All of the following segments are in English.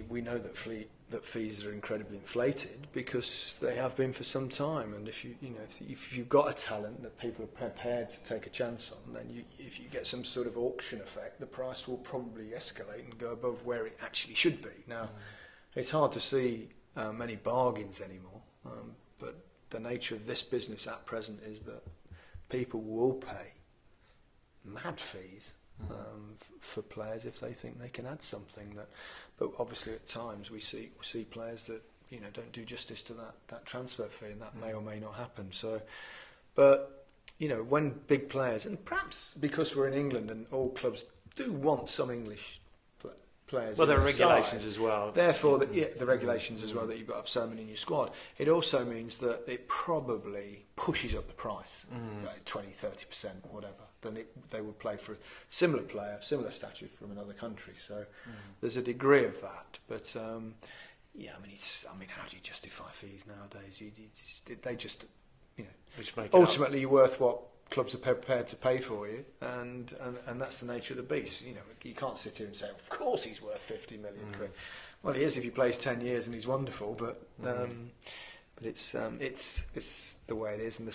we know that fees are incredibly inflated because they have been for some time. And if you've got a talent that people are prepared to take a chance on, then if you get some sort of auction effect, the price will probably escalate and go above where it actually should be. Now, it's hard to see many bargains anymore, but the nature of this business at present is that people will pay mad fees for players if they think they can add something. But obviously at times we see players that don't do justice to that transfer fee, and that may or may not happen. So, but when big players, and perhaps because we're in England and all clubs do want some English players. Well, there are regulations as well. Therefore, the regulations as well, that you've got to have so many in your squad. It also means that it probably pushes up the price, like 20-30%, whatever, than they would play for a similar player, similar stature from another country. So there's a degree of that. But how do you justify fees nowadays? They just ultimately you're worth what clubs are prepared to pay for you, and that's the nature of the beast. You can't sit here and say, of course he's worth 50 million quid. Well, he is if he plays 10 years and he's wonderful, but it's the way it is, and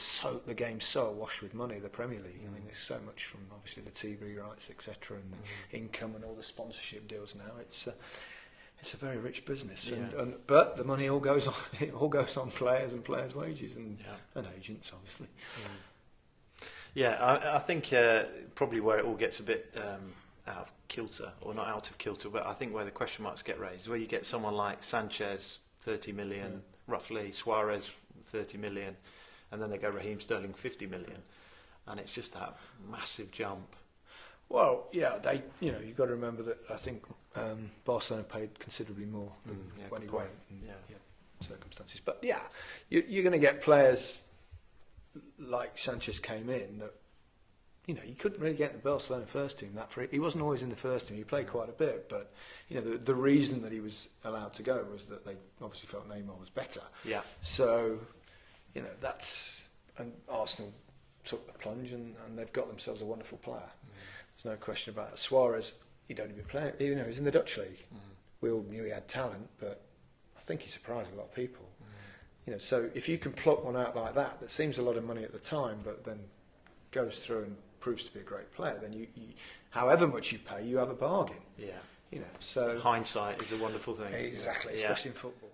the game's so awash with money. The Premier League, I mean, there's so much from obviously the TV rights, etc., and the income and all the sponsorship deals now. It's a very rich business, but the money all goes on. It all goes on players and players' wages and agents, obviously. Yeah, I think probably where it all gets a bit out of kilter, or not out of kilter, but I think where the question marks get raised, where you get someone like Sanchez, 30 million, roughly, Suarez, 30 million, and then they go Raheem Sterling, 50 million, and it's just that massive jump. Well, you've got to remember that I think Barcelona paid considerably more than when he went in circumstances. But you're going to get players like Sanchez came in that you couldn't really get in the Barcelona first team that free. He wasn't always in the first team. He played quite a bit, but the reason that he was allowed to go was that they obviously felt Neymar was better. Yeah. So and Arsenal took the plunge and they've got themselves a wonderful player. There's no question about it. Suarez, he'd only been playing. He's in the Dutch league. We all knew he had talent, but I think he surprised a lot of people. So if you can pluck one out like that seems a lot of money at the time, but then goes through and proves to be a great player, then you however much you pay, you have a bargain. Yeah. So hindsight is a wonderful thing. Exactly, especially in football.